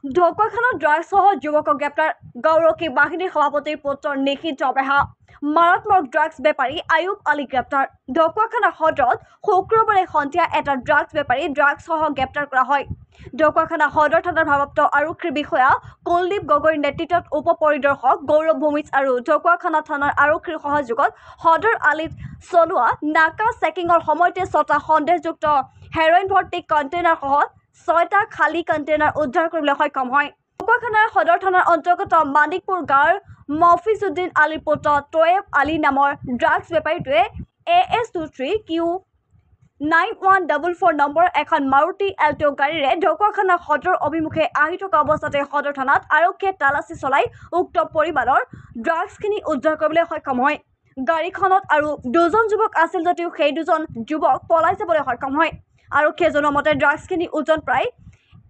ঢকুৱাখানাত ড্ৰাগছসহ যুৱকক গ্ৰেপ্তাৰ গৌৰক্ষী বাহিনীৰ সভাপতিৰ পুত্ৰৰ নিশিত জবেহা মাৰাত্মক ড্ৰাগছ বেপাৰী আয়ুব আলী গ্ৰেপ্তাৰ ঢকুৱাখানা সদৰত শুক্ৰবাৰে সন্ধিয়া এটা ড্ৰাগছ বেপাৰী ড্ৰাগছসহ গ্ৰেপ্তাৰ কৰা হয় ঢকুৱাখানা সদৰ থানাৰ ভাৰপ্ৰাপ্ত আৰক্ষী বিষয়া কুলদীপ গগৈৰ নেতৃত্বত উপ পৰিদৰ্শক গৌৰৱ ভূমিজ আৰু ঢকুৱাখানা থানাৰ আৰক্ষীৰ সহযোগত সদৰ আলিত চলোৱা নাকা চেকিঙৰ সময়তে 6টা সন্দেহযুক্ত হেৰইন ভৰ্তি কণ্টেইনাৰসহ 6টা খালী কণ্টেইনাৰ উদ্ধাৰ কৰিবলৈ সক্ষম হয় ঢকুৱাখানাৰ সদৰ থানাৰ অন্তৰ্গত মানিকপুৰ গাঁৱৰ মফিজুদ্দিন আলীৰ পুত্ৰ তয়েব আলী নামৰ ড্ৰাগছ বেপাৰীটোৱে AS23Q9144 নম্বৰ এখন মাৰুতি এল্টো গাড়ীৰে ঢকুৱাখানা সদৰ অভিমুখে আহি থকা অৱস্থাতে সদৰ থানাত আৰক্ষীয়ে তালাচী চলাই উক্ত পৰিমাণৰ ড্ৰাগছখিনি উদ্ধাৰ কৰিবলৈ সক্ষম হয় গাড়ীখনত আৰু দুজন যুৱক আছিল যদিও সেই দুজন যুৱক পলাই যাবলৈ সক্ষম হয় আৰক্ষীয়ে জনোৱা মতে ড্ৰাগছখিনি ওজন প্ৰায়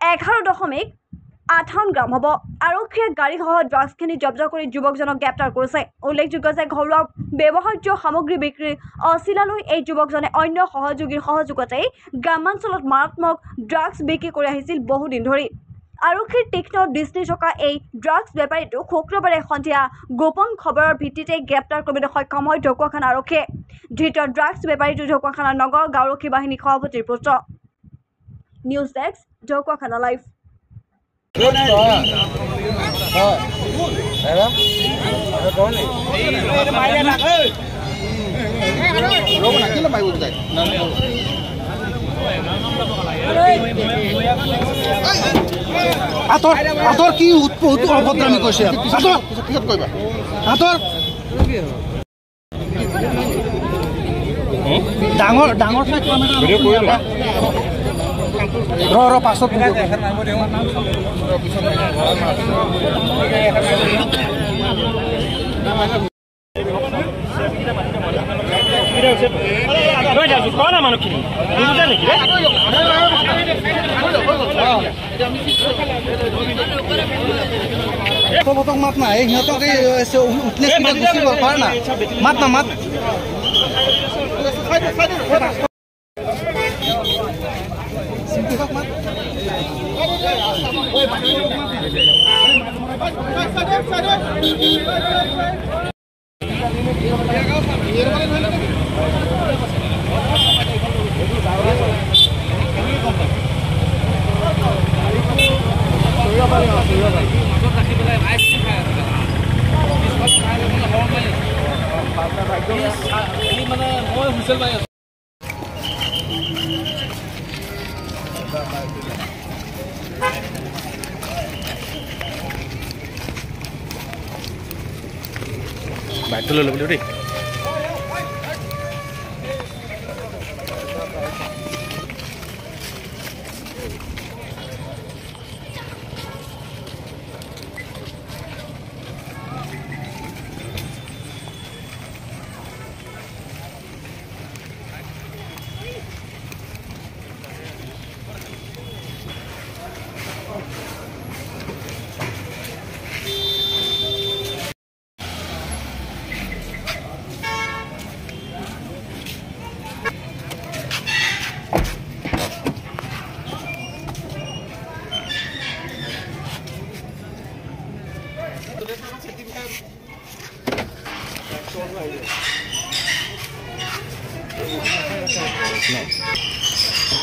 11.58 গ্ৰাম হ'ব আৰক্ষীয়ে গাড়ীসহ ড্ৰাগছখিনি জব্দ কৰি যুৱকজনক গ্ৰেপ্তাৰ কৰিছে উল্লেখযোগ্য যে ঘৰুৱা ব্যৱহাৰ্য সামগ্ৰী বিক্ৰীৰ অচিলালৈ এই যুৱকজনে অন্য সহযোগীৰ সহযোগতেই গ্ৰামাঞ্চলত মাৰাত্মক ড্ৰাগছ বিক্ৰী কৰি আহিছিল বহুদিন ধৰি আৰক্ষীৰ তীক্ষ্ণ দৃষ্টি থকা এই ড্ৰাগছ বেপাৰীটোক শুক্ৰবাৰে সন্ধিয়া গোপন খবৰৰ ভিত্তিতে গ্ৰেপ্তাৰ কৰিবলৈ সক্ষম হয় ঢকুৱাখানা আৰক্ষীয়ে ধৃত ড্ৰাগছ বেপাৰীটো ঢকুৱাখানা নগৰ গাঁওৰক্ষী বাহিনী সভাপতিৰ পুত্ৰ নিউজ ডেস্ক ঢকুৱাখানা লাইভ হাতৰ কি অভদ্ৰামি কৈছে হাতৰ ডাঙৰ ডাঙৰ ৰ পাছত মানুহখিনি মাত নাই সিহঁতক পাৰ না মাত না মাত মানে মই হুইচেল মাৰি আছো বাইকটো লৈ ল'ব দেই No.